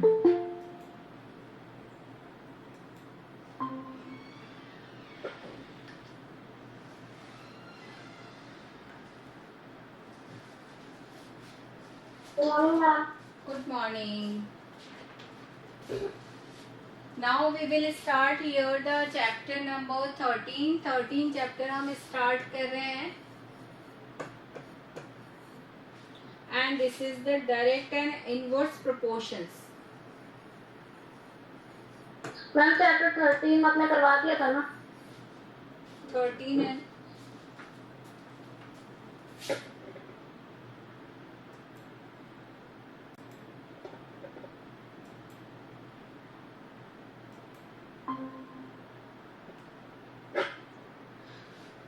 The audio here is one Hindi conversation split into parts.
Good morning. Now we will start here the chapter number 13. 13 chapter हम start कर रहे हैं. And this is the direct and inverse proportions. Ma'am chapter 13 आपने करवा दिया था ना? 13 है.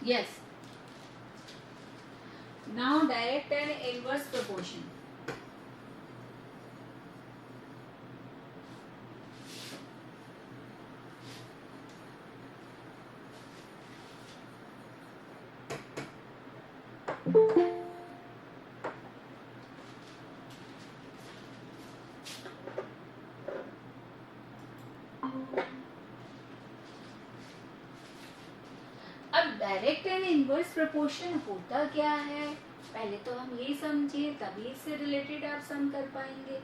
Yes. Now direct and inverse proportion. अब डायरेक्ट एंड इनवर्स प्रोपोर्शन होता क्या है, पहले तो हम ये समझिए, तभी इससे रिलेटेड आप सम कर पाएंगे.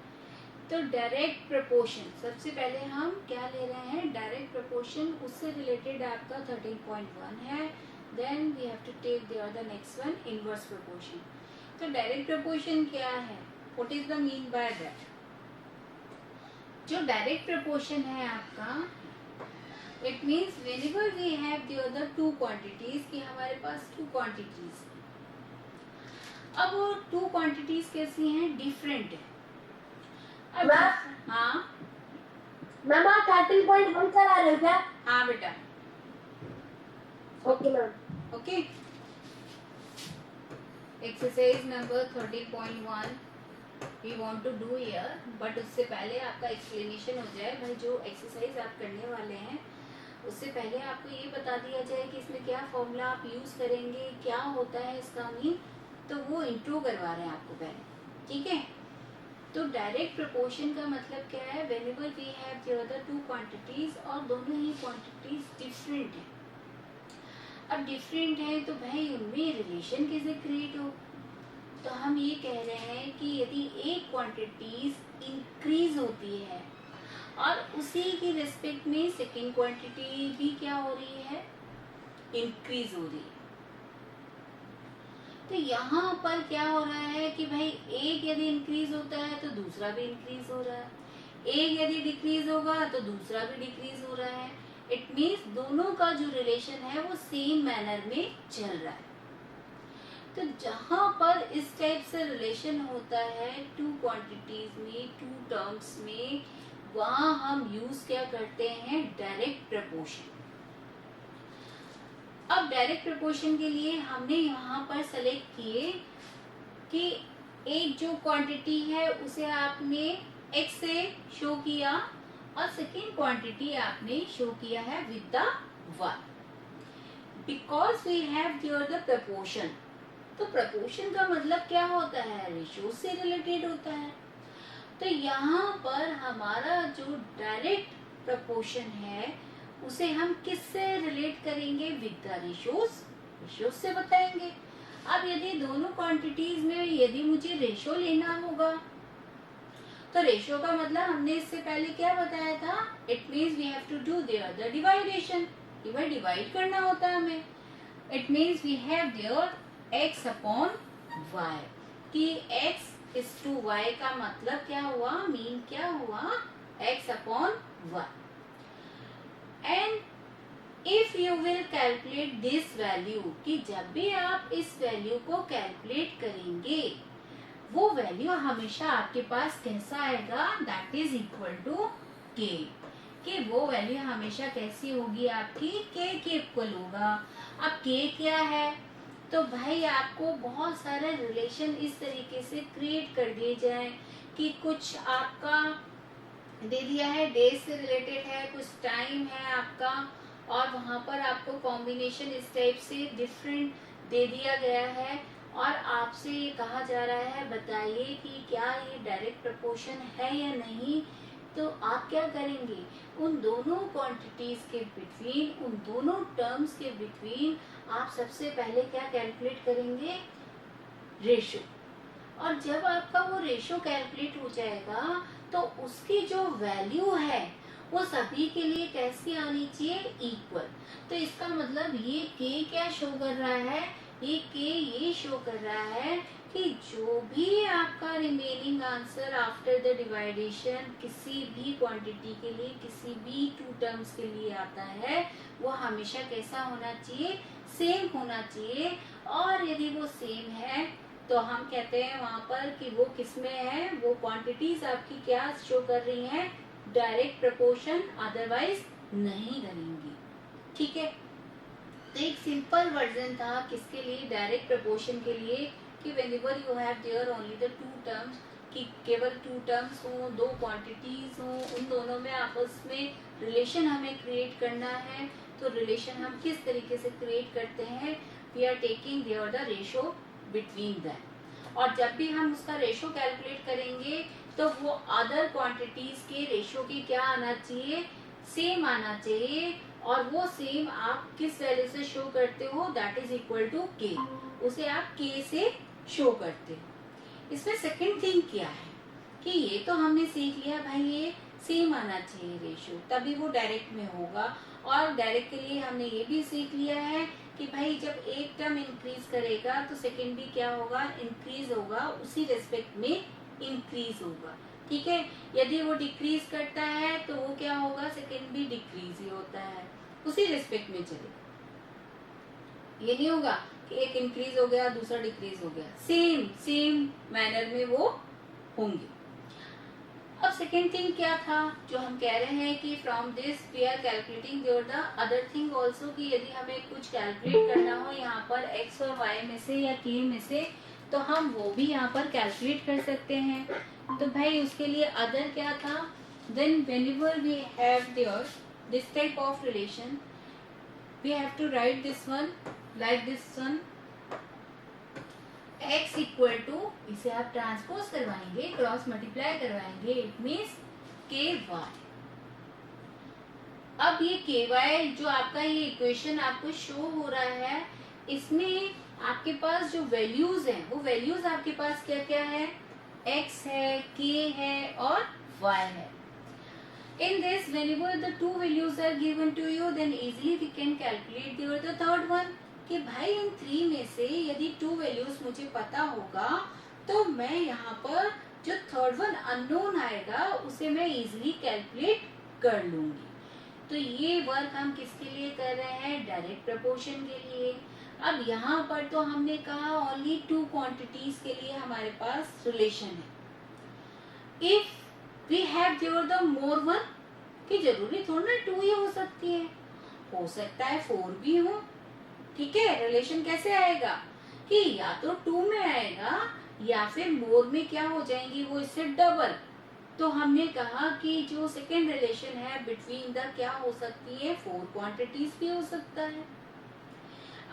तो डायरेक्ट प्रोपोर्शन सबसे पहले हम क्या ले रहे हैं, डायरेक्ट प्रोपोर्शन, उससे रिलेटेड आपका 13.1 है. Then we have to take the other next one, inverse proportion. तो डायरेक्ट प्रोपोर्शन क्या है, what is the mean by that? जो डायरेक्ट प्रोपोर्शन है आपका, it means whenever we have the other two quantities, कि हमारे पास two quantities. अब वो two quantities कैसी हैं, डिफरेंट है. अब हाँ मैम आप 13.1 चला रहे हो क्या? हाँ बेटा. Okay ma'am. Okay. Exercise number 13.1 we want to do here, but उससे पहले आपका एक्सप्लेनेशन हो जाए. भाई जो एक्सरसाइज आप करने वाले हैं उससे पहले आपको ये बता दिया जाए कि इसमें क्या फॉर्मूला आप यूज करेंगे, क्या होता है इसका मीन. तो वो इंट्रो करवा रहे हैं आपको पहले, ठीक है. तो डायरेक्ट प्रोपोर्शन का मतलब क्या है, whenever we have the other two quantities और दोनों ही क्वांटिटीज डिफरेंट है. अब डिफरेंट है तो भाई उनमें रिलेशन कैसे क्रिएट हो. तो हम ये कह रहे हैं कि यदि एक क्वांटिटीज इंक्रीज होती है और उसी की रिस्पेक्ट में सेकेंड क्वांटिटी भी क्या हो रही है, इंक्रीज हो रही है. तो यहाँ पर क्या हो रहा है कि भाई एक यदि इंक्रीज होता है तो दूसरा भी इंक्रीज हो रहा है, एक यदि डिक्रीज होगा तो दूसरा भी डिक्रीज हो रहा है. इट मीन्स दोनों का जो रिलेशन है वो सेम मैनर में चल रहा है. तो जहां पर इस टाइप से रिलेशन होता है टू क्वांटिटीज में, टू टर्म्स में, वहां हम यूज क्या करते हैं, डायरेक्ट प्रोपोर्शन. अब डायरेक्ट प्रोपोर्शन के लिए हमने यहाँ पर सेलेक्ट किए कि एक जो क्वांटिटी है उसे आपने x से शो किया और सेकेंड क्वांटिटी आपने शो किया है with the y, because we have here the proportion. तो प्रोपोर्शन का मतलब क्या होता है, रेशियो से रिलेटेड होता है. तो यहाँ पर हमारा जो डायरेक्ट प्रोपोर्शन है उसे हम किससे रिलेट करेंगे, विद द रेशियोज से बताएंगे. अब यदि दोनों क्वांटिटीज में यदि मुझे रेशियो लेना होगा तो रेशियो का मतलब हमने इससे पहले क्या बताया था, it means we have to do the divideation. Divide करना होता है हमें. It means we have there x upon y, कि x इज टू y का मतलब क्या हुआ, मीन क्या हुआ, x upon y. And if you will calculate this value, कि जब भी आप इस वैल्यू को कैलकुलेट करेंगे वो वैल्यू हमेशा आपके पास कैसा आएगा, that is equal to k. कि वो वैल्यू हमेशा कैसी होगी आपकी, k के इक्वल होगा. अब k क्या है, तो भाई आपको बहुत सारे रिलेशन इस तरीके से क्रिएट कर दिए जाए कि कुछ आपका दे दिया है डेज से रिलेटेड है, कुछ टाइम है आपका, और वहां पर आपको कॉम्बिनेशन इस टाइप से डिफरेंट दे दिया गया है और आपसे ये कहा जा रहा है बताइए कि क्या ये डायरेक्ट प्रोपोर्शन है या नहीं. तो आप क्या करेंगे, उन दोनों क्वांटिटीज के बिटवीन, उन दोनों टर्म्स के बिटवीन आप सबसे पहले क्या कैलकुलेट करेंगे, रेशो। और जब आपका वो रेशो कैलकुलेट हो जाएगा तो उसकी जो वैल्यू है वो सभी के लिए कैसी आनी चाहिए, इक्वल। तो इसका मतलब ये के क्या शो कर रहा है, ये शो कर रहा है कि जो भी आपका रिमेनिंग आंसर आफ्टर द डिवाइडेशन किसी भी क्वांटिटी के लिए, किसी भी टू टर्म्स के लिए आता है, वो हमेशा कैसा होना चाहिए, सेम होना चाहिए। और यदि वो सेम है तो हम कहते हैं वहां पर कि वो किसमें है, वो क्वांटिटीज आपकी क्या शो कर रही हैं, डायरेक्ट प्रपोर्शन, अदरवाइज नहीं करेंगी। ठीक है, तो एक सिंपल वर्जन था किसके लिए, डायरेक्ट प्रपोर्शन के लिए, कि whenever you have their only the two terms, कि केवल टू टर्म्स हो, दो क्वांटिटीज हो, उन दोनों में आपस में रिलेशन हमें क्रिएट करना है। तो रिलेशन हम किस तरीके से क्रिएट करते हैं, we are taking there the ratio between them. और जब भी हम उसका रेशो कैलकुलेट करेंगे तो वो अदर क्वांटिटीज के रेशो की क्या आना चाहिए, सेम आना चाहिए। और वो सेम आप किस वैल्यू से शो करते हो, दैट इज इक्वल टू के, उसे आप के से शो करते हो। इसमें सेकंड थिंग क्या है कि ये तो हमने सीख लिया भाई ये सेम आना चाहिए रेशो, तभी वो डायरेक्ट में होगा। और डायरेक्ट के लिए हमने ये भी सीख लिया है कि भाई जब एक टर्म इंक्रीज करेगा तो सेकंड भी क्या होगा, इंक्रीज होगा, उसी रेस्पेक्ट में इंक्रीज होगा। ठीक है, यदि वो डिक्रीज करता है तो वो क्या होगा, सेकंड भी डिक्रीज ही होता है, उसी रेस्पेक्ट में चलेगा। ये नहीं होगा कि एक इंक्रीज हो गया दूसरा डिक्रीज हो गया, सेम मैनर में वो होंगे। अब सेकेंड थिंग क्या था जो हम कह रहे हैं कि from this we are calculating there the other thing also, कि यदि हमें कुछ कैलकुलेट करना हो यहाँ पर एक्स और वाई में से या के में से, तो हम वो भी यहाँ पर कैलकुलेट कर सकते हैं। तो भाई उसके लिए अदर क्या था, then whenever we have there this type of relation we have to write this one like this one, x equal to, इसे आप ट्रांसपोज करवाएंगे, क्रॉस मल्टीप्लाई करवाएंगे, इट मीन्स के वाई। अब ये के वाई जो आपका ये इक्वेशन आपको शो हो रहा है, इसमें आपके पास जो वैल्यूज हैं वो वैल्यूज आपके पास क्या क्या है, x है, k है और y है। In this, whenever the two values are given to you, then easily we can calculate the third one. कि भाई इन 3 में से यदि 2 वैल्यूज मुझे पता होगा तो मैं यहाँ पर जो थर्ड वन अननोन आएगा उसे मैं इजीली कैलकुलेट कर लूंगी। तो ये वर्क हम किसके लिए कर रहे हैं, डायरेक्ट प्रपोर्शन के लिए। अब यहाँ पर तो हमने कहा ओनली 2 क्वांटिटीज के लिए हमारे पास रिलेशन है। If we have there the more one, कि जरूरी थोड़ा ना 2 ही हो सकती है, हो सकता है 4 भी हो। ठीक है, रिलेशन कैसे आएगा कि या तो 2 में आएगा या फिर मोर में क्या हो जाएंगी वो इससे डबल। तो हमने कहा कि जो सेकेंड रिलेशन है बिटवीन द क्या हो सकती है, 4 क्वांटिटीज भी हो सकता है।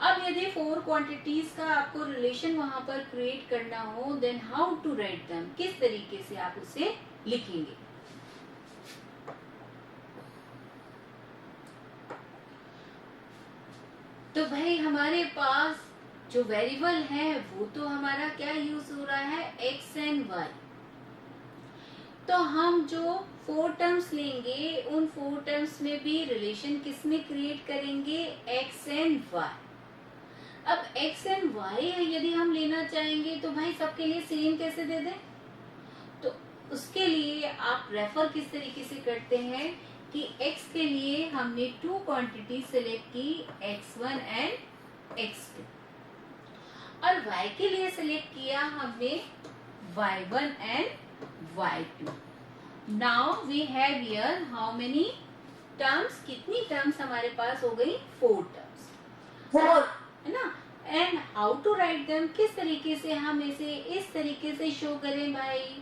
अब यदि 4 क्वांटिटीज का आपको रिलेशन वहां पर क्रिएट करना हो, then how to write them, किस तरीके से आप उसे लिखेंगे। तो भाई हमारे पास जो वेरिएबल है वो तो हमारा क्या यूज हो रहा है, x एंड y। तो हम जो 4 टर्म्स लेंगे उन 4 टर्म्स में भी रिलेशन किसमें क्रिएट करेंगे, x एंड y। अब x एंड y यदि हम लेना चाहेंगे तो भाई सबके लिए सेम कैसे दे दें, तो उसके लिए आप रेफर किस तरीके से करते हैं कि x के लिए हमने 2 क्वांटिटी सिलेक्ट की, x1 एंड x2, और y के लिए सिलेक्ट किया हमने y1 and y2। Now we have here how many terms, कितनी टर्म्स हमारे पास हो गई, 4 टर्म्स, 4 है ना। And how to write them, किस तरीके से हम इसे इस तरीके से शो करें भाई,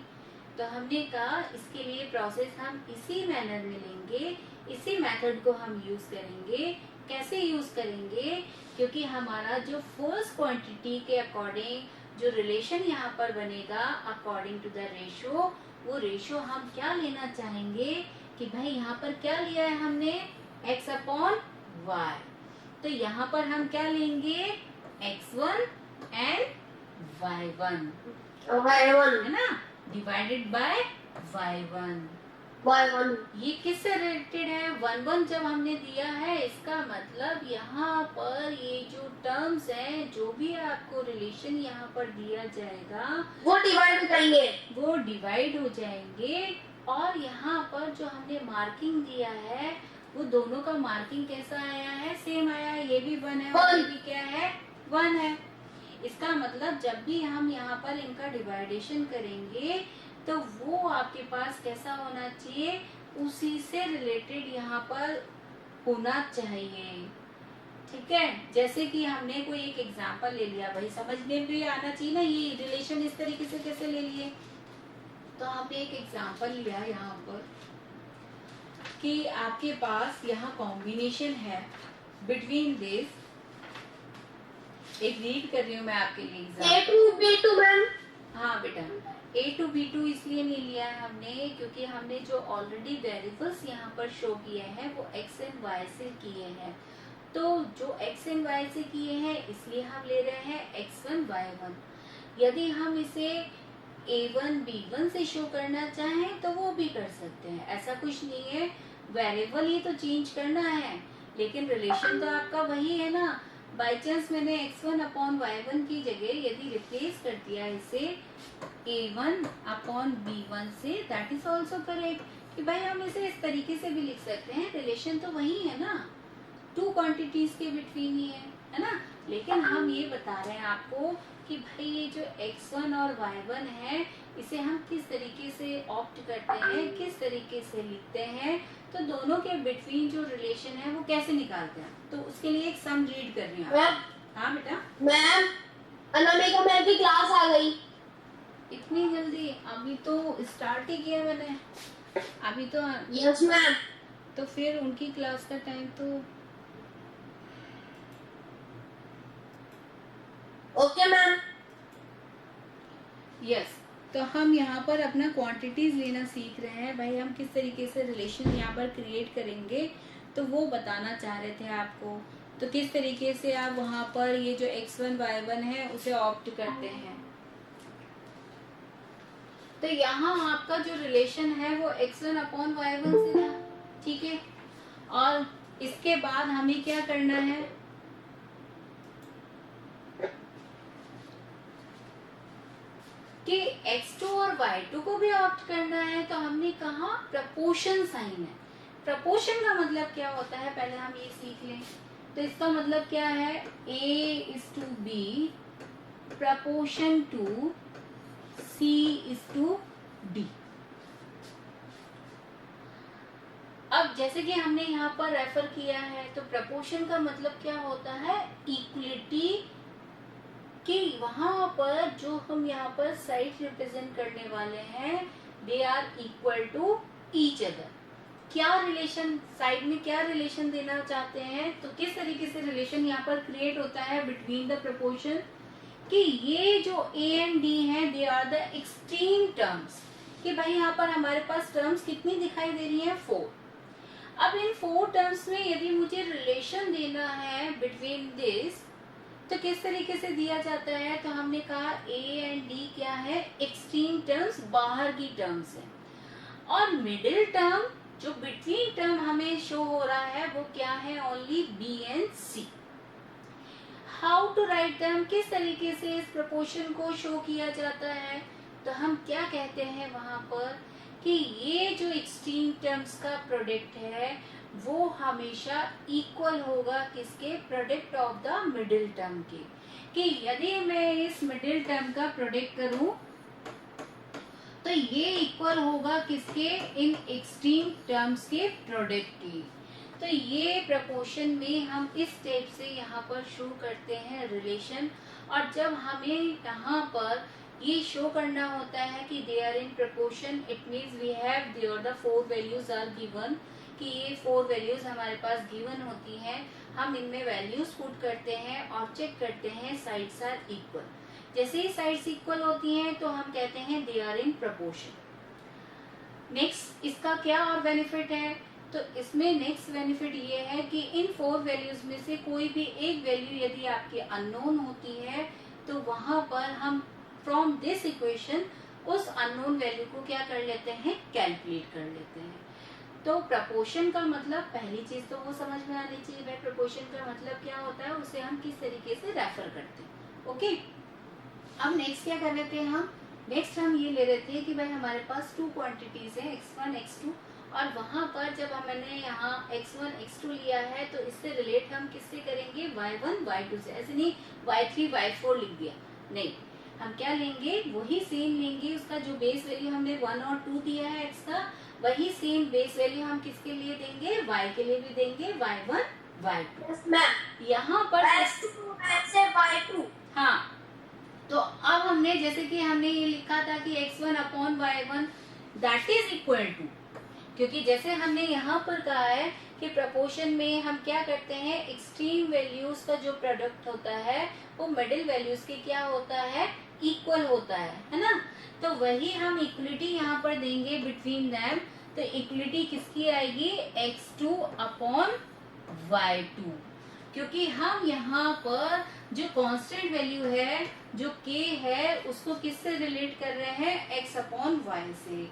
तो हमने कहा इसके लिए प्रोसेस हम इसी मैनर में लेंगे, इसी मेथड को हम यूज करेंगे। कैसे यूज करेंगे, क्योंकि हमारा जो फर्स्ट क्वांटिटी के अकॉर्डिंग जो रिलेशन यहाँ पर बनेगा अकॉर्डिंग टू द रेशो, वो रेशो हम क्या लेना चाहेंगे कि भाई यहाँ पर क्या लिया है हमने, x अपॉन y। तो यहाँ पर हम क्या लेंगे, x1 एंड y1 है ना, डिवाइडेड बाय y1। ये किससे रिलेटेड है, 1 जब हमने दिया है, इसका मतलब यहाँ पर ये जो टर्म्स हैं, जो भी आपको रिलेशन यहाँ पर दिया जाएगा वो डिवाइड हो जाएंगे, वो डिवाइड हो जाएंगे। और यहाँ पर जो हमने मार्किंग दिया है, वो दोनों का मार्किंग कैसा आया है, सेम आया है, ये भी 1 है और ये भी क्या है, 1 है। इसका मतलब जब भी हम यहाँ पर इनका डिवाइडेशन करेंगे तो वो आपके पास कैसा होना चाहिए, उसी से रिलेटेड यहाँ पर होना चाहिए। ठीक है, जैसे कि हमने कोई एक एग्जांपल ले लिया, भाई समझने में भी आना चाहिए ना, ये रिलेशन इस तरीके से कैसे ले लिए। तो आपने एक एग्जांपल लिया यहाँ पर कि आपके पास यहाँ कॉम्बिनेशन है बिटवीन दिस, एक रीड कर रही हूँ मैं आपके लिए example. A to B2 ma'am. हाँ बेटा, A to B2 इसलिए नहीं लिया है हमने क्योंकि हमने जो ऑलरेडी वेरिएबल्स यहाँ पर शो किए हैं वो x एंड y से किए हैं। तो जो x एंड y से किए हैं इसलिए हम ले रहे हैं x1 y1। यदि हम इसे a1 b1 से शो करना चाहें तो वो भी कर सकते हैं, ऐसा कुछ नहीं है। वेरिएबल ही तो चेंज करना है, लेकिन रिलेशन तो आपका वही है ना। बाई चांस मैंने x1 अपॉन y1 की जगह यदि रिप्लेस कर दिया इसे a1 अपॉन b1 से, दैट इज ऑल्सो करेक्ट। कि भाई हम इसे इस तरीके से भी लिख सकते हैं, रिलेशन तो वही है ना, टू क्वांटिटीज के बिटवीन ही है ना। लेकिन हम ये बता रहे हैं आपको कि भाई ये जो x1 और y1 है, इसे हम किस तरीके से ऑप्ट करते हैं, किस तरीके से लिखते हैं, तो दोनों के बिटवीन जो रिलेशन है वो कैसे निकालते हैं। तो उसके लिए एक सम रीड कर रही हूँ। हाँ बेटा। मैम अनामिका मैम की क्लास आ गई। इतनी जल्दी? अभी तो स्टार्ट ही किया मैंने, अभी तो। Yes ma'am. तो फिर उनकी क्लास का टाइम तो ओके मैम। यस। तो हम यहाँ पर अपना क्वांटिटीज लेना सीख रहे हैं भाई, हम किस तरीके से रिलेशन यहाँ पर क्रिएट करेंगे, तो वो बताना चाह रहे थे आपको। तो किस तरीके से आप वहाँ पर ये जो x1 y1 है उसे ऑप्ट करते हैं। तो यहाँ आपका जो रिलेशन है वो x1 अपॉन y1 से था, ठीक है। और इसके बाद हमें क्या करना है, कि x2 और y2 को भी ऑप्ट करना है। तो हमने कहा प्रपोर्शन साइन है। प्रपोर्शन का मतलब क्या होता है, पहले हम ये सीख लें। तो इसका मतलब क्या है, a is to b proportion to c is to d। अब जैसे कि हमने यहाँ पर रेफर किया है, तो प्रपोर्शन का मतलब क्या होता है, इक्वलिटी, कि वहां पर जो हम यहाँ पर साइड रिप्रेजेंट करने वाले हैं they are equal to each other. क्या रिलेशन, साइड में क्या रिलेशन देना चाहते हैं, तो किस तरीके से रिलेशन यहाँ पर क्रिएट होता है बिटवीन द प्रपोर्शन, कि ये जो a एंड d है they are the extreme terms. कि भाई यहाँ पर हमारे पास टर्म्स कितनी दिखाई दे रही हैं, 4। अब इन 4 टर्म्स में यदि मुझे रिलेशन देना है बिटवीन दिस, तो किस तरीके से दिया जाता है, तो हमने कहा a एंड d क्या है, एक्सट्रीम टर्म्स, बाहर की टर्म्स है। और मिडिल टर्म जो बिटवीन टर्म हमें शो हो रहा है वो क्या है, only b and c। How to write them, किस तरीके से इस प्रपोर्शन को शो किया जाता है, तो हम क्या कहते हैं वहां पर कि ये जो एक्सट्रीम टर्म्स का प्रोडक्ट है वो हमेशा इक्वल होगा किसके, product of the middle term के। कि यदि मैं इस मिडिल टर्म का प्रोडक्ट करूं तो ये इक्वल होगा किसके, इन एक्सट्रीम टर्म्स के प्रोडक्ट की। तो ये प्रपोर्शन में हम इस टाइप से यहाँ पर शो करते हैं रिलेशन। और जब हमें यहाँ पर ये शो करना होता है कि they are in proportion, it means we have there the 4 values are given, कि ये 4 वैल्यूज हमारे पास गिवन होती हैं। हम इनमें वैल्यूज पुट करते हैं और चेक करते हैं साइड्स आर इक्वल। जैसे ही साइड्स इक्वल होती हैं तो हम कहते हैं they are in proportion. Next इसका क्या और बेनिफिट है, तो इसमें नेक्स्ट बेनिफिट ये है कि इन 4 वैल्यूज में से कोई भी एक वैल्यू यदि आपकी अननोन होती है तो वहां पर हम फ्रॉम दिस इक्वेशन उस अननोन वैल्यू को क्या कर लेते हैं, कैलकुलेट कर लेते हैं। तो प्रपोर्शन का मतलब पहली चीज तो वो समझ में आनी चाहिए भाई प्रपोर्शन का मतलब क्या होता है, उसे हम किस तरीके से रेफर करते हैं। ओके, अब नेक्स्ट क्या कर लेते हैं हम, नेक्स्ट हम ये ले रहे थे कि भाई हमारे पास 2 क्वांटिटीज है x1 x2, और वहां पर जब हमने यहाँ x1 x2 लिया है तो इससे रिलेट हम किससे करेंगे, y1 y2 से। ऐसे नहीं y3 y4 लिख दिया, नहीं, हम क्या लेंगे, वही सेम लेंगे, उसका जो बेस वैल्यू हमने 1 और 2 दिया है x का, वही सेम बेस वैल्यू हम किसके लिए देंगे, y के लिए भी देंगे, y1 y2। यहाँ पर x2 से y2। हाँ, तो अब हमने जैसे कि हमने ये लिखा था कि x1 upon y1 that is equal to, क्योंकि जैसे हमने यहाँ पर कहा है कि प्रपोर्शन में हम क्या करते हैं, एक्सट्रीम वैल्यूज का जो प्रोडक्ट होता है वो मिडिल वैल्यूज के क्या होता है, इक्वल होता है ना। तो वही हम इक्वलिटी यहाँ पर देंगे बिटवीन देम। तो इक्वलिटी किसकी आएगी, x2 अपॉन y2, क्योंकि हम यहाँ पर जो कांस्टेंट वैल्यू है जो k है उसको किससे रिलेट कर रहे हैं, x अपॉन y से,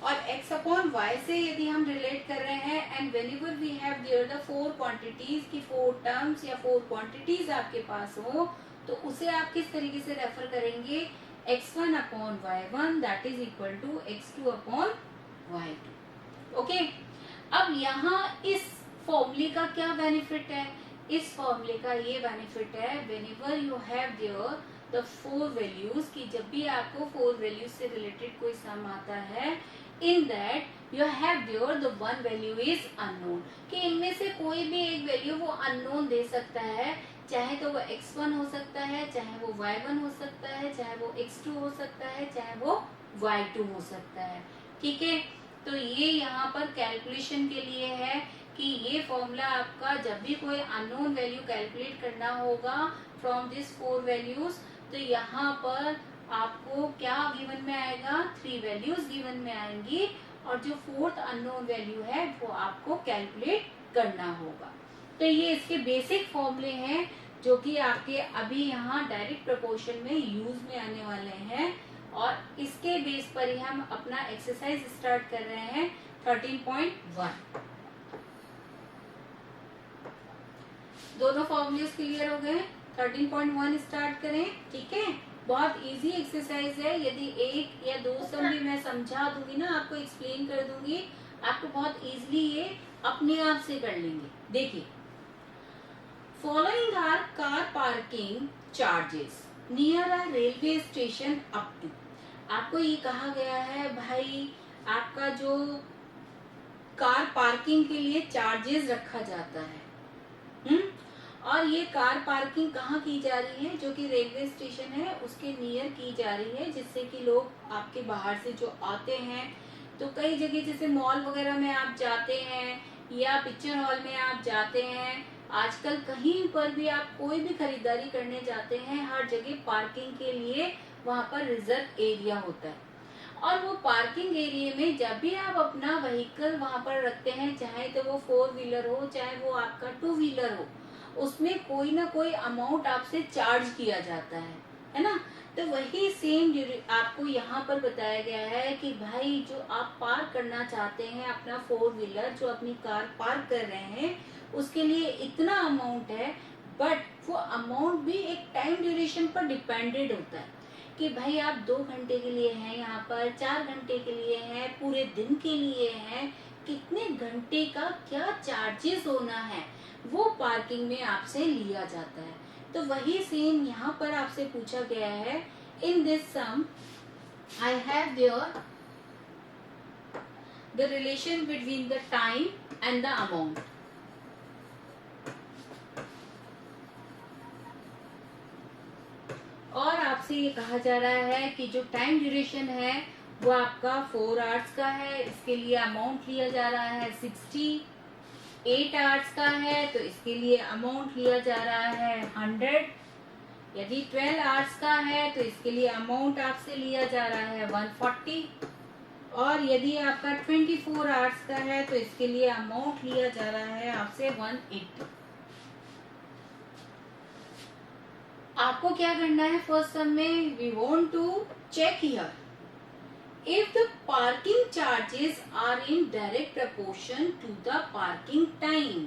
और x अपॉन y से यदि हम रिलेट कर रहे हैं and whenever we have there the 4 quantities की 4 टर्म्स या 4 क्वांटिटीज आपके पास हो, तो उसे आप किस तरीके से रेफर करेंगे, x1 upon y1 that is equal to x2 upon y2। Okay, अब यहाँ इस फॉर्मूले का क्या बेनिफिट है, इस फॉर्मूले का ये बेनिफिट है whenever you have there the 4 values, की जब भी आपको 4 वैल्यूज से रिलेटेड कोई सम आता है, in that you have there the 1 value is unknown, कि इनमें से कोई भी एक वैल्यू वो अननोन दे सकता है, चाहे तो वो x1 हो सकता है, चाहे वो y1 हो सकता है, चाहे वो x2 हो सकता है, चाहे वो y2 हो सकता है। ठीक है, तो ये यहाँ पर कैलकुलेशन के लिए है कि ये फॉर्मूला आपका जब भी कोई अननोन वैल्यू कैलकुलेट करना होगा फ्रॉम दिस 4 वैल्यूज, तो यहाँ पर आपको क्या गिवन में आएगा, 3 वैल्यूज गिवन में आएंगी, और जो 4th अननोन वैल्यू है वो आपको कैलकुलेट करना होगा। तो ये इसके बेसिक फॉर्मूले हैं जो कि आपके अभी यहाँ डायरेक्ट प्रोपोर्शन में यूज में आने वाले हैं, और इसके बेस पर ही हम अपना एक्सरसाइज स्टार्ट कर रहे हैं 13.1। दोनों फॉर्मूलेस क्लियर हो गए, 13.1 स्टार्ट करें। ठीक है, बहुत इजी एक्सरसाइज है, यदि एक या दो सम भी मैं समझा दूंगी ना, आपको एक्सप्लेन कर दूंगी, आपको बहुत इजीली ये अपने आप से कर लेंगे। देखिए, following are car parking charges near a railway station up to, आपको ये कहा गया है भाई आपका जो कार पार्किंग के लिए चार्जेस रखा जाता है, और ये कार पार्किंग कहाँ की जा रही है, जो कि रेलवे स्टेशन है उसके नियर की जा रही है, जिससे कि लोग आपके बाहर से जो आते हैं, तो कई जगह जैसे मॉल वगैरह में आप जाते हैं या पिक्चर हॉल में आप जाते हैं, आजकल कहीं पर भी आप कोई भी खरीदारी करने जाते हैं, हर जगह पार्किंग के लिए वहाँ पर रिजर्व एरिया होता है, और वो पार्किंग एरिया में जब भी आप अपना व्हीकल वहाँ पर रखते हैं, चाहे तो वो 4 व्हीलर हो चाहे वो आपका 2 व्हीलर हो, उसमें कोई ना कोई अमाउंट आपसे चार्ज किया जाता है ना। तो वही सेम आपको यहाँ पर बताया गया है कि भाई जो आप पार्क करना चाहते हैं अपना 4 व्हीलर, जो अपनी कार पार्क कर रहे हैं, उसके लिए इतना अमाउंट है, बट वो अमाउंट भी एक टाइम ड्यूरेशन पर डिपेंडेड होता है कि भाई आप 2 घंटे के लिए हैं यहाँ पर, 4 घंटे के लिए हैं, पूरे दिन के लिए हैं, कितने घंटे का क्या चार्जेस होना है वो पार्किंग में आपसे लिया जाता है। तो वही सेम यहाँ पर आपसे पूछा गया है, in this sum I have there the relation between the time and the amount. और आपसे ये कहा जा रहा है कि जो टाइम ड्यूरेशन है वो आपका 4 आवर्स का है, इसके लिए अमाउंट लिया जा रहा है 60, 8 आवर्स का है तो इसके लिए अमाउंट लिया जा रहा है 100, यदि 12 आवर्स का है तो इसके लिए अमाउंट आपसे लिया जा रहा है 140, और यदि आपका 24 आवर्स का है तो इसके लिए अमाउंट लिया जा रहा है आपसे 180। आपको क्या करना है फर्स्ट सम में, we want to check here if the parking charges are in direct proportion to the parking time।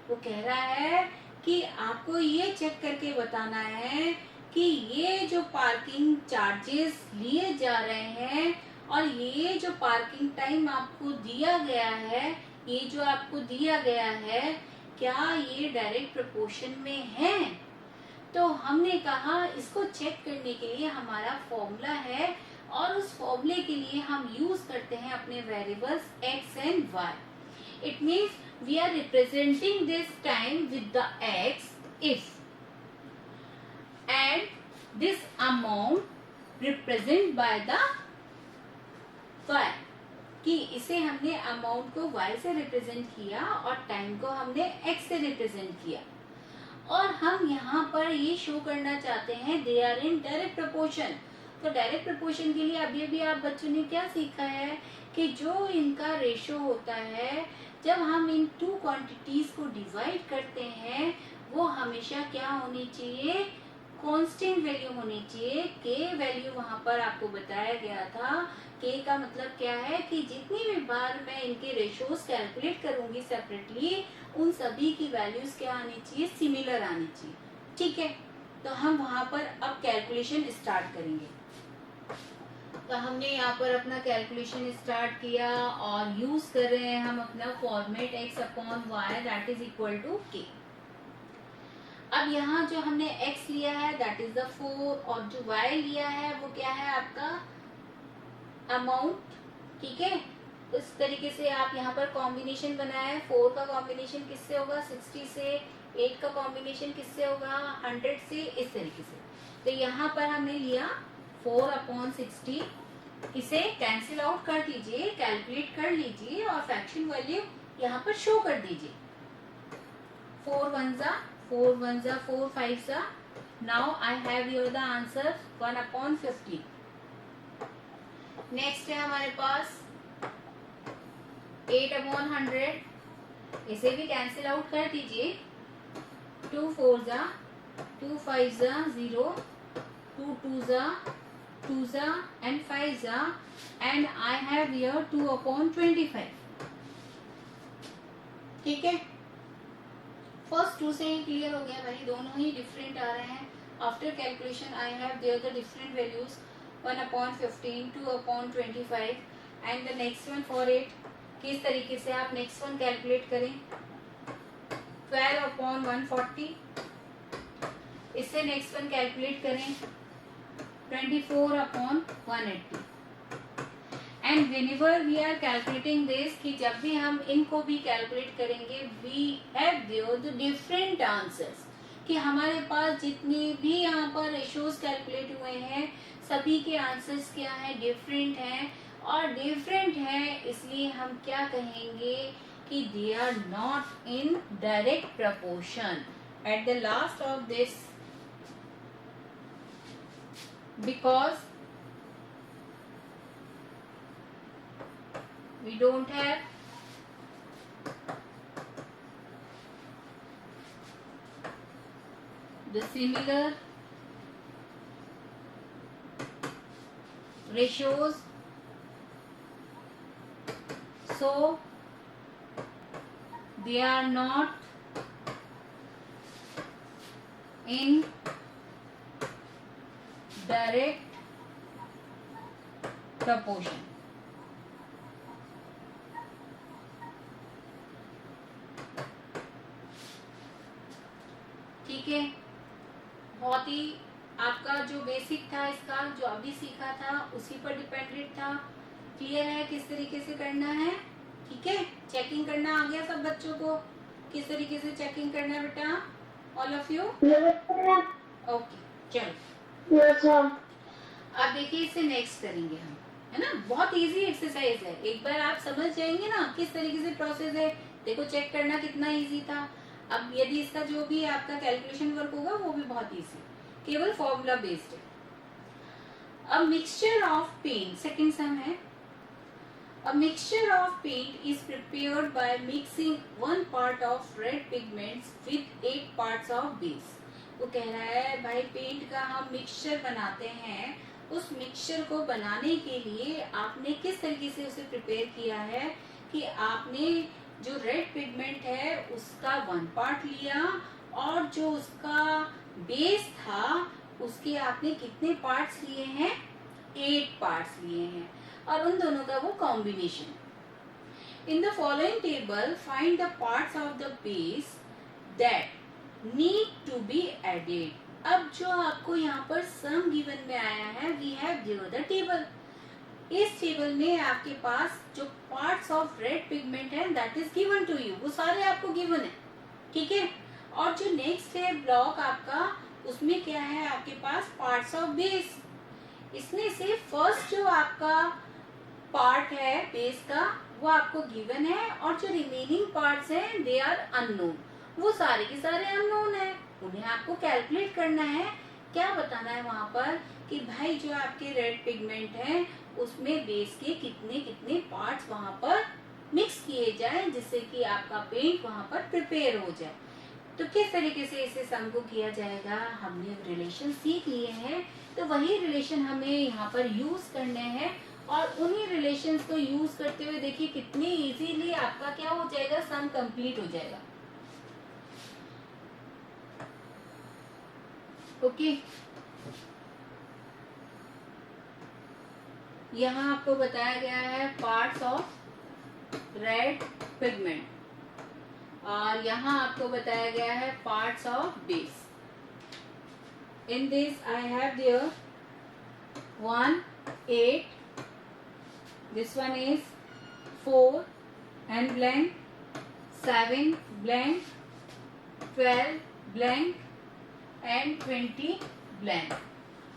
वो कह रहा है कि आपको ये चेक करके बताना है कि ये जो पार्किंग चार्जेस लिए जा रहे हैं और ये जो पार्किंग टाइम आपको दिया गया है, ये जो आपको दिया गया है, क्या ये डायरेक्ट प्रोपोर्शन में है। तो हमने कहा इसको चेक करने के लिए हमारा फॉर्मूला है, और उस फॉर्मूले के लिए हम यूज करते हैं अपने variables x and y। It means we are representing this time with the x if and this amount represent by the y, कि इसे हमने अमाउंट को y से रिप्रेजेंट किया और टाइम को हमने x से रिप्रेजेंट किया, और हम यहाँ पर ये शो करना चाहते हैं they are in direct proportion. तो डायरेक्ट प्रोपोर्शन के लिए अभी अभी आप बच्चों ने क्या सीखा है कि जो इनका रेशो होता है, जब हम इन टू क्वांटिटीज को डिवाइड करते हैं, वो हमेशा क्या होनी चाहिए, कांस्टेंट वैल्यू होनी चाहिए। के वैल्यू वहां पर आपको बताया गया था। के का मतलब क्या है कि जितनी भी बार मैं इनके रेशोज कैलकुलेट करूंगी सेपरेटली, उन सभी की वैल्यूज क्या आनी चाहिए, सिमिलर आनी चाहिए। ठीक है, तो हम वहां पर अब कैलकुलेशन स्टार्ट करेंगे। तो हमने यहाँ पर अपना कैलकुलेशन स्टार्ट किया और यूज कर रहे हैं हम अपना format x upon Y that is equal to K. अब यहाँ जो हमने x लिया है दैट इज द 4, और जो y लिया है वो क्या है आपका अमाउंट। ठीक है, इस तरीके से आप यहाँ पर कॉम्बिनेशन बनाया है। 4 का कॉम्बिनेशन किससे होगा, 60 से। 8 का कॉम्बिनेशन किससे होगा, 100 से। इस तरीके से तो यहाँ पर हमने लिया 4 अपॉन 60। इसे कैंसिल आउट कर दीजिए, कैलकुलेट कर लीजिए और फ्रैक्शन वैल्यू यहाँ पर शो कर दीजिए। 4 1 जा 4 1 जा 4 5 जा। Now I have here the answer 1 upon 50। Next है हमारे पास 8 अपॉन 100। इसे भी कैंसिल आउट कर दीजिए। 2 4 जा 2 5 जा 0, 2 2 जा 2 जा and 5 जा, and I have here 2 upon 25। ठीक है, फर्स्ट 2 से ही क्लियर हो गया भाई, दोनों ही डिफरेंट आ रहे हैं। After calculation I have there the different values 1 upon 15, 2 upon 25 and the next one for 8। किस तरीके से आप नेक्स्ट वन कैलकुलेट करें, 12 upon 140। इससे नेक्स्ट वन कैलकुलेट करें 24 upon 180। And whenever we are calculating this, कि जब भी हम इनको भी कैलकुलेट करेंगे we have there the different answers, कि हमारे पास जितने भी यहाँ पर रेशोज कैलकुलेट हुए हैं सभी के आंसर्स क्या है, डिफरेंट हैं। और डिफरेंट है इसलिए हम क्या कहेंगे कि they are not in direct proportion at the last of this, because we don't have the similar ratios, so they are not in direct proportion। ठीक है, बहुत ही आपका जो बेसिक था इसका जो अभी सीखा था उसी पर डिपेंडेंट था। क्लियर है किस तरीके से करना है। ठीक है, चेकिंग करना आ गया सब बच्चों को, किस तरीके से चेकिंग करना है बेटा, ऑल ऑफ यू। ओके चलो अब देखिए इससे नेक्स्ट करेंगे हम, है ना। बहुत इजी एक्सरसाइज है, एक बार आप समझ जाएंगे ना किस तरीके से प्रोसेस है। देखो चेक करना कितना इजी था। अब यदि इसका जो भी आपका कैलकुलेशन वर्क होगा वो भी बहुत इजी। केवल फॉर्मूला बेस्ड है। अब mixture of paint, second sum है। A mixture of paint is prepared by mixing 1 part of red pigments with 8 parts of base। वो कह रहा है भाई पेंट का हम मिक्सचर बनाते हैं, उस मिक्सचर को बनाने के लिए आपने किस तरीके से उसे प्रिपेयर किया है कि आपने जो रेड पिगमेंट है उसका 1 पार्ट लिया और जो उसका बेस था उसके आपने कितने पार्ट्स लिए हैं, 8 पार्ट्स लिए हैं और उन दोनों का वो combination. In the following table find the parts of the base that need to be added. अब जो आपको यहाँ पर सम गिवन में आया है, we have given the table. इस टेबल में आपके पास जो पार्ट्स ऑफ रेड पिगमेंट है that is given to you, वो सारे आपको गिवन है, ठीक है। और जो नेक्स्ट है ब्लॉक आपका, उसमें क्या है आपके पास पार्ट्स ऑफ बेस। इसमें से फर्स्ट जो आपका पार्ट है बेस का वो आपको गिवन है और जो रिमेनिंग पार्ट्स हैं दे आर अननोन, वो सारे के सारे अननोन है, उन्हें आपको कैलकुलेट करना है। क्या बताना है वहां पर कि भाई जो आपके रेड पिगमेंट है उसमें बेस के कितने कितने पार्ट्स वहां पर मिक्स किए जाए जिससे कि आपका पेंट वहां पर प्रिपेयर हो जाए। तो किस तरीके से इसे सम को किया जाएगा, हमने रिलेशन सीख लिए हैं, तो वही रिलेशन हमें यहाँ पर यूज करने हैं और उन्हीं रिलेशंस को यूज करते हुए देखिए कितनी इजीली आपका क्या हो जाएगा, सम कंप्लीट हो जाएगा। ओके, यहाँ आपको बताया गया है पार्ट्स ऑफ रेड पिगमेंट और यहाँ आपको बताया गया है parts of base. In this I have there 1, 8, this one is 4 and blank, 7 blank, 12 blank and 20 blank।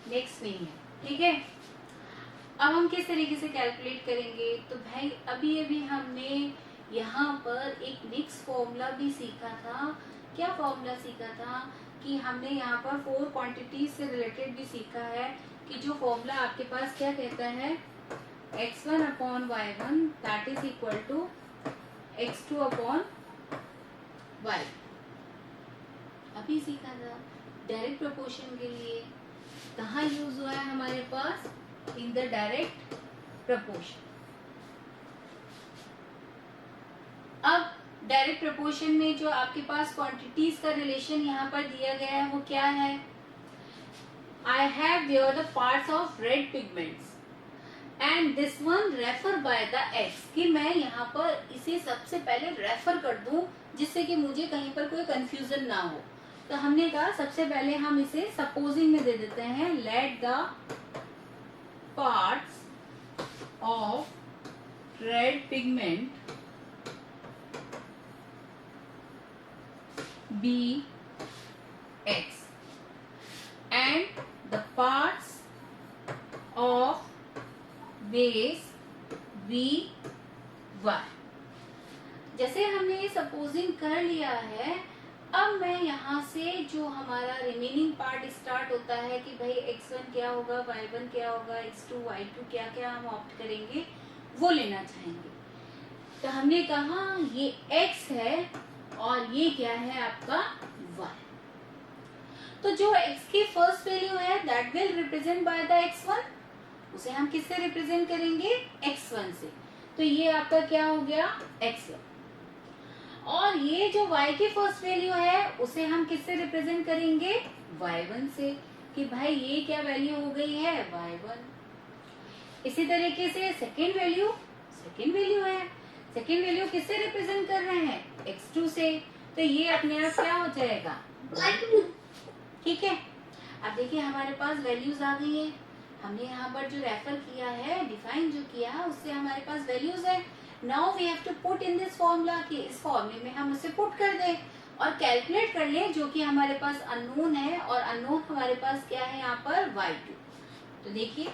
Next नहीं है, ठीक है। अब हम किस तरीके से कैलकुलेट करेंगे, तो भाई अभी हमने यहाँ पर एक मिक्स फॉर्मूला भी सीखा था। क्या फॉर्मूला सीखा था कि हमने यहाँ पर 4 क्वांटिटीज से रिलेटेड भी सीखा है कि जो फॉर्मूला आपके पास क्या कहता है, x1 upon y1 that is equal to x2 upon y। अभी सीखा था डायरेक्ट प्रोपोर्शन के लिए, कहाँ यूज हुआ है हमारे पास, इन द डायरेक्ट प्रोपोर्शन। अब डायरेक्ट प्रोपोर्शन में जो आपके पास क्वांटिटीज का रिलेशन यहाँ पर दिया गया है वो क्या है, आई have there the parts of red pigments and this one refer by the x, कि मैं यहाँ पर इसे सबसे पहले रेफर कर दूं जिससे कि मुझे कहीं पर कोई कंफ्यूजन ना हो। तो हमने कहा सबसे पहले हम इसे सपोजिंग में दे देते हैं, let the parts of red pigment be X and the parts of base be Y. जैसे हमने ये सपोजिंग कर लिया है, अब मैं यहाँ से जो हमारा रिमेनिंग पार्ट स्टार्ट होता है कि भाई x1 क्या होगा, y1 क्या होगा, x2 y2 क्या क्या हम ऑप्ट करेंगे वो लेना चाहेंगे। तो हमने कहा ये x है और ये क्या है आपका y। तो जो x की फर्स्ट वैल्यू है that will represent by the x1, उसे हम किससे रिप्रेजेंट करेंगे, x1 से। तो ये आपका क्या हो गया x1। और ये जो y की फर्स्ट वैल्यू है उसे हम किससे रिप्रेजेंट करेंगे, y1 से, कि भाई ये क्या वैल्यू हो गई है y1। इसी तरीके से सेकेंड वैल्यू है, सेकेंड वैल्यू किससे रिप्रेजेंट कर रहे हैं, x2 से। तो ये अपने आप क्या हो जाएगा, ठीक है। अब देखिए हमारे पास वैल्यूज आ गई है, हमने यहाँ पर जो रेफर किया है, डिफाइन जो किया है, उससे हमारे पास वैल्यूज है। Now we have to put in this formula, कि इस फॉर्मूले में हम उसे पुट कर दें और कैलकुलेट कर लें, जो कि हमारे पास अननोन है और अननोन हमारे पास क्या है यहाँ पर y2। तो देखिए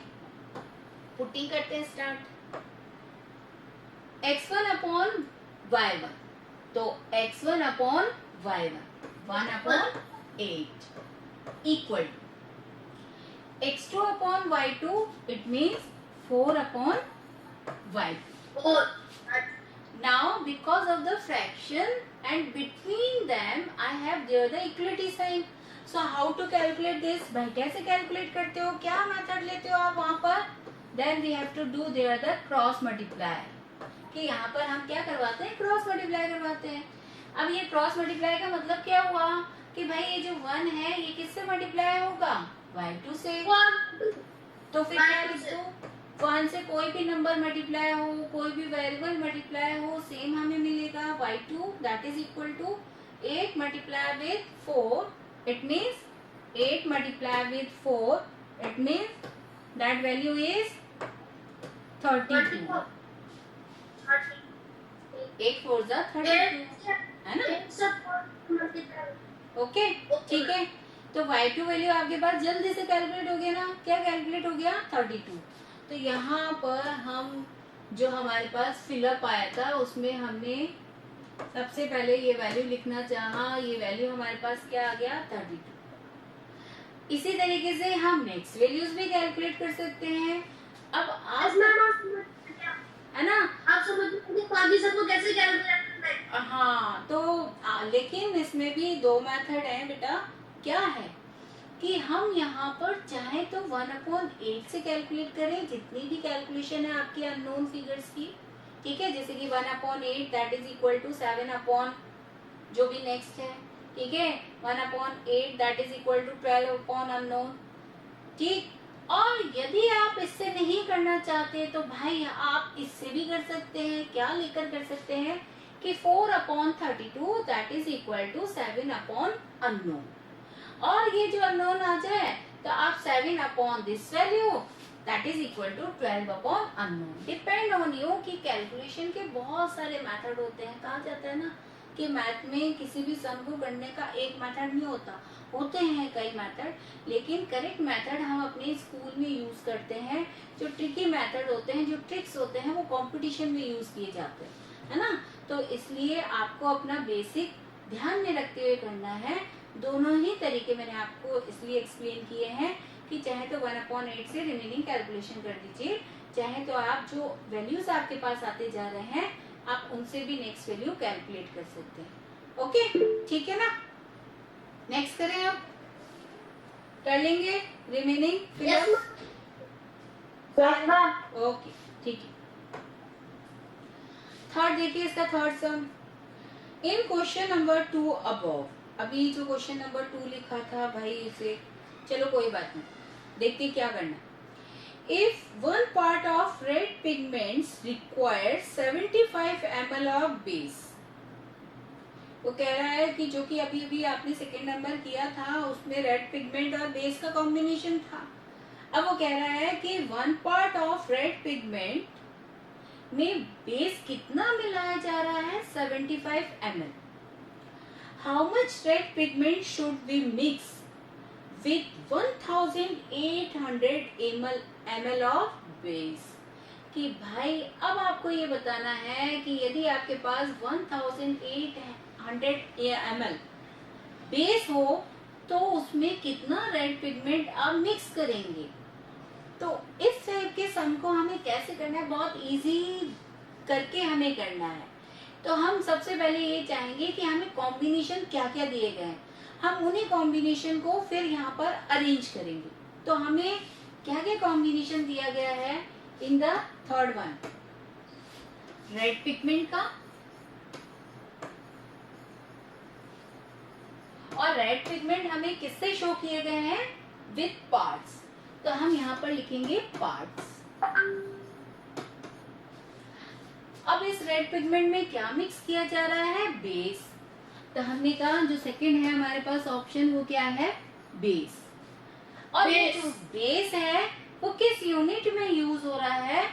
पुटिंग करते हैं स्टार्ट, x1 अपॉन y1, तो x1 upon y1 1 upon 8 equal x2 upon y2 it means 4 upon y2. 4. Now because of the fraction and between them I have there the equality sign. So how to calculate this? भाई कैसे calculate करते हो, क्या method लेते हो आप वहाँ पर? Then we have to do there the cross multiply. कि यहाँ पर हम क्या करवाते हैं, क्रॉस मल्टीप्लाई करवाते हैं. अब ये क्रॉस मल्टीप्लाई का मतलब क्या हुआ कि भाई ये जो 1 है ये किससे मल्टीप्लाई होगा, y2 से. तो फिर क्या लिख दो, 1 से कोई भी नंबर मल्टीप्लाई हो, कोई भी वेरिएबल मल्टीप्लाई हो, सेम हमें मिलेगा y2 that is equal to 8 multiply with 4. It means 8 multiply with 4 it means that value is 32. 8 4 जा 32 है ना. ओके ठीक है. तो y2 वैल्यू आपके पास जल्दी से कैलकुलेट हो गया ना. क्या कैलकुलेट हो गया, 32. तो यहाँ पर हम जो हमारे पास फिलअप आया था उसमें हमने सबसे पहले ये वैल्यू लिखना चाहा. ये वैल्यू हमारे पास क्या आ गया, 32. इसी तरीके से हम नेक्स्ट वैल्यूज भी कैलकुलेट कर सकते हैं. अब आप है ना, आप समझ बाकी सबको कैसे कैलकुलेट करना है. हाँ तो लेकिन इसमें भी 2 मेथड हैं बेटा. क्या है कि हम यहाँ पर चाहे तो 1/8 से कैलकुलेट करें, जितनी भी कैलकुलेशन है आपकी अननोन फिगर्स की. ठीक है, जैसे कि 1/8 that is equal to 7 upon जो भी नेक्स्ट है. ठीक है, 1/8 that is equal to 12 upon unknown. ठीक. और यदि आप इससे नहीं करना चाहते तो भाई आप इससे भी कर सकते हैं. क्या लेकर कर सकते हैं कि 4/32 that is equal to 7 upon unknown. और ये जो अननोन आ जाए तो आप 7 upon this value that is equal to 12 upon unknown. Depend on you कि कैलकुलेशन के बहुत सारे मेथड होते हैं. कहा जाता है ना कि मैथ में किसी भी सम को करने का एक मेथड नहीं होता, होते हैं कई मेथड. लेकिन करेक्ट मेथड हम अपने स्कूल में यूज करते हैं. जो ट्रिकी मेथड होते हैं, जो ट्रिक्स होते हैं, वो कंपटीशन में यूज किए जाते हैं, है ना. तो इसलिए आपको अपना बेसिक ध्यान में रखते हुए करना है. दोनों ही तरीके मैंने आपको इसलिए एक्सप्लेन किए हैं कि चाहे तो 1/8 से रिमेनिंग कैलकुलेशन कर दीजिए, चाहे तो आप जो वैल्यूज आपके पास आते जा रहे हैं आप उनसे भी नेक्स्ट वैल्यू कैलकुलेट कर सकते हैं. ओके ठीक है ना. नेक्स्ट करें, अब कर लेंगे रिमेनिंग फिगर. ओके ठीक है. थर्ड देखिए, इसका थर्ड सम इन क्वेश्चन नंबर 2 अबव. अभी जो क्वेश्चन नंबर 2 लिखा था भाई इसे चलो कोई बात नहीं, देखते क्या करना. If one part of red pigments requires 75 ml of base. वो कह रहा है कि जो कि अभी अभी आपने सेकेंड नंबर किया था उसमें रेड पिगमेंट और बेस का कॉम्बिनेशन था. अब वो कह रहा है कि 1 part of red pigment में बेस कितना मिलाया जा रहा है, 75 ml. How much red pigment should we mix with 1800 ml of base. कि भाई अब आपको ये बताना है कि यदि आपके पास 1800 ml बेस हो तो उसमें कितना रेड पिगमेंट आप मिक्स करेंगे. तो इस टाइप के सम को हमें कैसे करना है, बहुत इजी करके हमें करना है. तो हम सबसे पहले ये चाहेंगे कि हमें कॉम्बिनेशन क्या क्या दिए गए हैं, हम उन्हीं कॉम्बिनेशन को फिर यहाँ पर अरेंज करेंगे. तो हमें क्या क्या कॉम्बिनेशन दिया गया है in the third one, red pigment का, और रेड पिगमेंट हमें किससे शो किए गए हैं, विथ पार्ट्स. तो हम यहाँ पर लिखेंगे पार्ट्स. अब इस रेड पिगमेंट में क्या मिक्स किया जा रहा है, बेस. तो हमने कहा जो सेकंड है हमारे पास ऑप्शन वो क्या है, बेस. और ये जो बेस है वो किस यूनिट में यूज हो रहा है,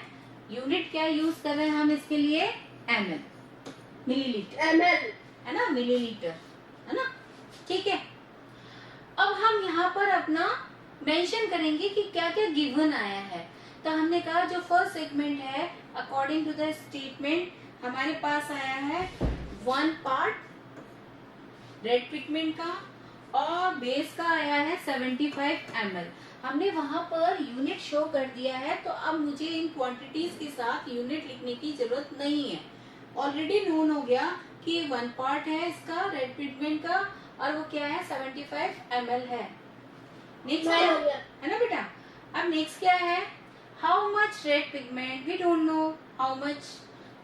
यूनिट क्या यूज कर रहे हैं हम इसके लिए, ml, मिलीलीटर, ml है ना, मिलीलीटर, है ना. ठीक है. अब हम यहाँ पर अपना मेंशन करेंगे कि क्या क्या गिवन आया है. तो हमने कहा जो फर्स्ट सेगमेंट है अकॉर्डिंग टू द स्टेटमेंट हमारे पास आया है 1 पार्ट रेड पिगमेंट का और बेस का आया है 75 ml। हमने वहां पर यूनिट शो कर दिया है, तो अब मुझे इन क्वांटिटीज के साथ यूनिट लिखने की जरूरत नहीं है। ऑलरेडी नोन हो गया कि 1 पार्ट है इसका रेड पिगमेंट का, और वो क्या है 75 ml है। नेक्स्ट है ना बेटा। अब नेक्स्ट क्या है, how much red pigment, we don't know how much.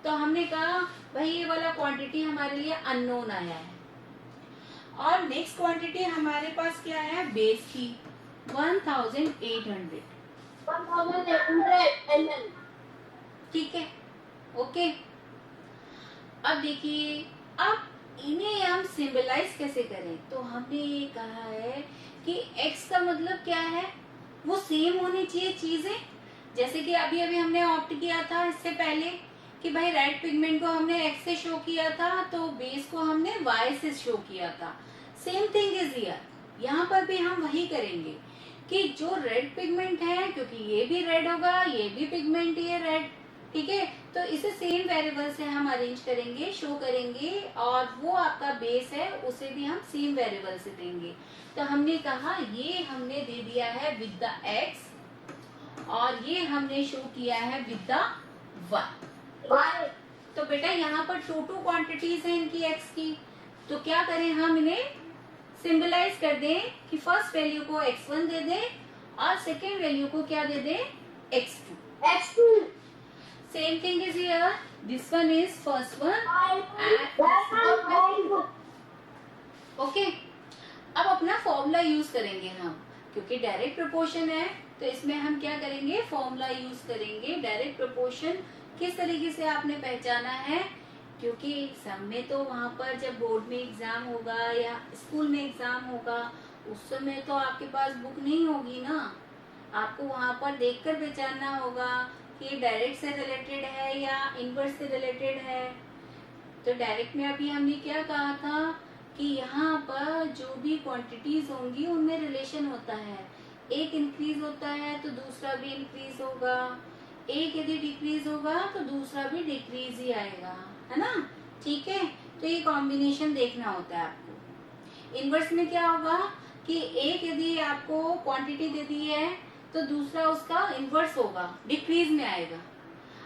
तो हमने कहा भाई ये वाला क्वांटिटी हमारे लिए अननोन आया है। और नेक्स्ट क्वांटिटी हमारे पास क्या है, बेस की 1800। 1800 ml। ठीक है, ओके। अब देखिए, अब इन्हें हम सिंबलाइज कैसे करें। तो हमने ये कहा है कि x का मतलब क्या है, वो सेम होनी चाहिए चीजें। जैसे कि अभी अभी हमने ऑप्ट किया था इससे पहले कि भाई रेड पिगमेंट को हमने x से शो किया था, तो बेस को हमने y से शो किया था। सेम थिंग इज हियर, यहाँ पर भी हम वही करेंगे कि जो रेड पिगमेंट है, क्योंकि ये भी रेड होगा, ये भी पिगमेंट ही है रेड, ठीक है, तो इसे सेम वेरिएबल से हम अरेंज करेंगे, शो करेंगे, और वो आपका बेस है उसे भी हम सेम वेरिएबल से देंगे। तो हमने कहा ये हमने दे दिया है विद द x, और ये हमने शो किया है विद द y। तो बेटा यहाँ पर टू क्वांटिटीज है इनकी x की, तो क्या करें, हम इन्हें सिंबलाइज कर दें कि फर्स्ट वैल्यू को x1 दे दें और सेकेंड वैल्यू को क्या दे दें, x2। Same thing is here. This one is first one. Okay. अब अपना फॉर्मूला यूज करेंगे हम, क्योंकि डायरेक्ट प्रोपोर्शन है, तो इसमें हम क्या करेंगे, फॉर्मूला यूज करेंगे। डायरेक्ट प्रोपोर्शन किस तरीके से आपने पहचाना है, क्योंकि एग्जाम में तो वहाँ पर जब बोर्ड में एग्जाम होगा या स्कूल में एग्जाम होगा, उस समय तो आपके पास बुक नहीं होगी ना, आपको वहाँ पर देखकर पहचानना होगा कि डायरेक्ट से रिलेटेड है या इनवर्स से रिलेटेड है। तो डायरेक्ट में अभी हमने क्या कहा था कि यहाँ पर जो भी क्वांटिटीज होंगी उनमें रिलेशन होता है, एक इंक्रीज होता है तो दूसरा भी इंक्रीज होगा, एक यदि डिक्रीज होगा तो दूसरा भी डिक्रीज ही आएगा, है ना, ठीक है। तो ये कॉम्बिनेशन देखना होता है आपको। इनवर्स में क्या होगा कि एक यदि आपको क्वांटिटी दे दी है तो दूसरा उसका इनवर्स होगा, डिक्रीज में आएगा,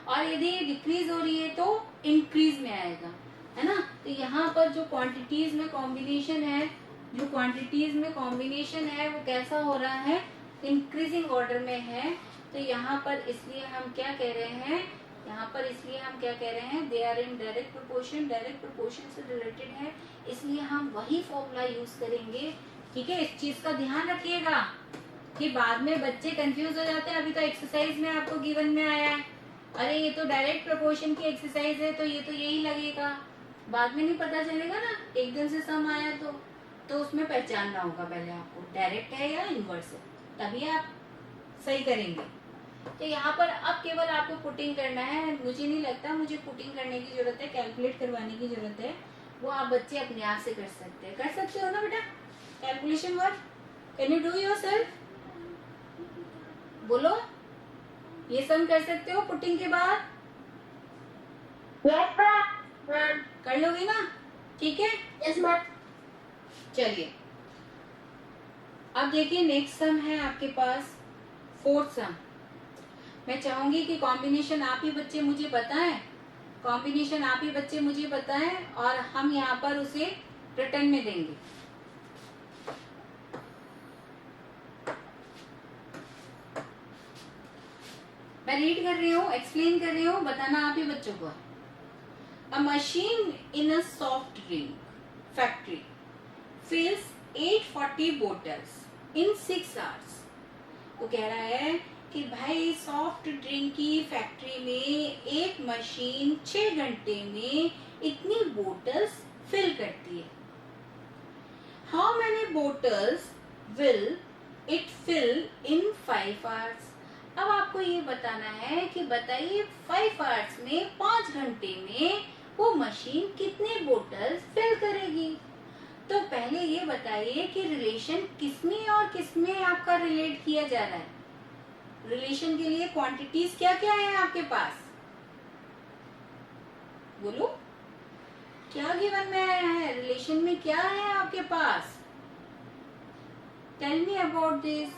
और यदि डिक्रीज हो रही है तो इंक्रीज में आएगा, है ना। तो यहाँ पर जो क्वांटिटीज में कॉम्बिनेशन है, जो क्वांटिटीज में कॉम्बिनेशन है वो कैसा हो रहा है, इंक्रीजिंग ऑर्डर में है। तो यहाँ पर इसलिए हम क्या कह रहे हैं, यहाँ पर इसलिए हम क्या कह रहे हैं, they are in direct proportion, direct proportion से रिलेटेड है, इसलिए हम वही फॉर्मूला यूज करेंगे, ठीक है। इस चीज का ध्यान रखिएगा कि बाद में बच्चे कंफ्यूज हो जाते हैं। अभी तो एक्सरसाइज में आपको गिवन में आया है, अरे ये तो डायरेक्ट प्रोपोर्शन की एक्सरसाइज है, तो ये तो यही लगेगा, बाद में नहीं पता चलेगा ना, एकदम से सम आया तो उसमें पहचानना होगा पहले आपको डायरेक्ट है या इनवर्स है, तभी आप सही करेंगे। तो यहाँ पर अब केवल आपको पुटिंग करना है, मुझे नहीं लगता मुझे पुटिंग करने की जरूरत है, कैलकुलेट करवाने की जरूरत है, वो आप बच्चे अपने आप से कर सकते हो ना बेटा। Calculation work can you do yourself, बोलो, ये सम कर सकते हो पुटिंग के बाद, यस मैम, कर लोगे ना, ठीक है। Yes ma'am. चलिए अब देखिए नेक्स्ट सम है आपके पास, फोर्थ सम। मैं चाहूंगी कि कॉम्बिनेशन आप ही बच्चे मुझे बताएं, कॉम्बिनेशन आप ही बच्चे मुझे बताएं, और हम यहाँ पर उसे रिटर्न में देंगे। मैं रीड कर रही हूँ, एक्सप्लेन कर रही हूँ, बताना आप ही बच्चों को। अ machine in a soft drink factory fills 840 bottles in 6 hours। वो कह रहा है कि भाई सॉफ्ट ड्रिंक की फैक्ट्री में एक मशीन 6 घंटे में इतनी बोटल्स फिल करती है। How many bottles will it fill in 5 hours। अब आपको ये बताना है कि बताइए 5 hours में, 5 घंटे में वो मशीन कितने बोतल फिल करेगी। तो पहले ये बताइए कि रिलेशन किसमें और किसमें आपका रिलेट किया जा रहा है। रिलेशन के लिए क्वांटिटीज क्या क्या है आपके पास, बोलो, क्या गिवन में आया है, रिलेशन में क्या है आपके पास। Tell me about this.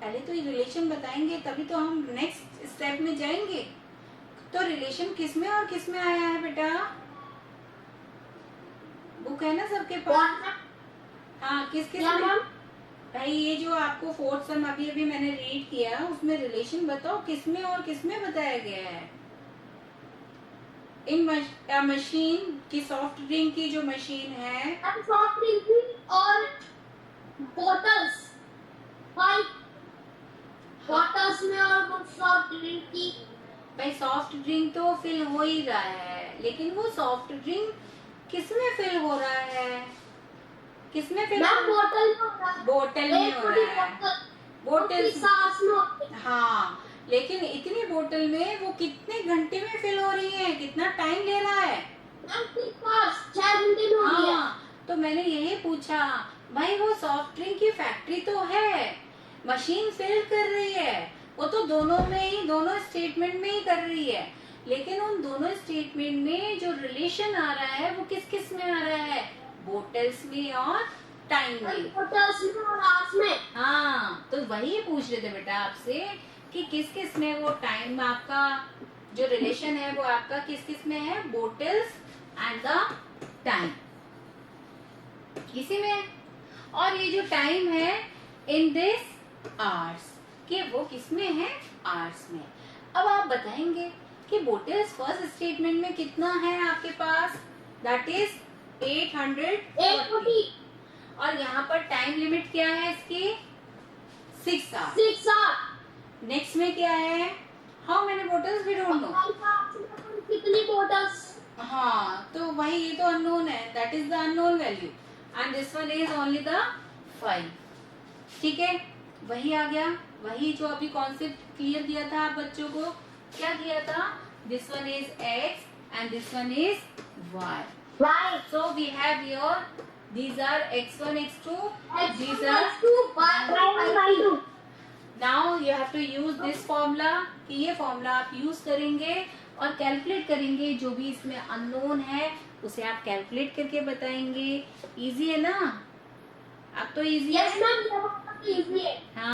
पहले तो ये रिलेशन बताएंगे तभी तो हम नेक्स्ट स्टेप में जाएंगे। तो रिलेशन किसमें और किसमें आया है बेटा? बुक है ना सबके पास? हाँ, किस किस में? भाई ये जो आपको फोर्थ सम अभी अभी मैंने रीड किया उसमें रिलेशन बताओ किसमें और किसमें बताया गया है। इन मशीन की सॉफ्ट ड्रिंक की जो मशीन है, सॉफ्ट ड्रिंक की और बॉटल्स, बॉटल्स में और सॉफ्ट ड्रिंक की। भाई सॉफ्ट ड्रिंक तो फिल हो ही रहा है, लेकिन वो सॉफ्ट ड्रिंक किसमें फिल हो रहा है? किसमें फिल? बोतल में हो रहा है। बोतल में हो रहा है। बोतल सांस में। हाँ, लेकिन इतनी बोतल में वो कितने घंटे में फिल हो रही है? कितना टाइम ले रहा है? 6 घंटे में हो रही है। तो मैंने यही पूछा, भाई वो सॉफ्ट ड्रिंक की फैक्ट्री तो है, मशीन फिल कर रही है, वो तो दोनों स्टेटमेंट में ही कर रही है, लेकिन उन दोनों स्टेटमेंट में जो रिलेशन आ रहा है वो किस किस में आ रहा है? बोटल्स में और टाइम में। बोटल्स में और आवर्स में। हाँ, तो वही पूछ रहे थे बेटा आपसे कि किस किस में वो टाइम आपका जो रिलेशन है वो आपका किस किस में है? बोटल्स एंड द टाइम, इसी में है। और ये जो टाइम है इन दिस आवर्स, कि वो किस में है? आवर्स में। अब आप बताएंगे कि बोटल्स फर्स्ट स्टेटमेंट में कितना है आपके पास? That is 840। और यहाँ पर टाइम लिमिट क्या है इसकी? 6 आवर्स। नेक्स्ट में क्या है? How many bottles we don't know. कितनी बोटल्स? हाँ, तो भाई ये तो अननोन है, that is the unknown value, and this one is only the 5। ठीक है, वही आ गया, वही जो अभी कॉन्सेप्ट क्लियर किया था आप बच्चों को। क्या किया था? This one is x and this one is y. So we have here, these are x1, x2, these are y2. now you have to use this formula, कि ये फॉर्मूला आप यूज करेंगे और कैलकुलेट करेंगे। जो भी इसमें अननोन है उसे आप कैलकुलेट करके बताएंगे। इजी है ना? अब तो इजी है। Yes, ma'am, इजी है। हाँ।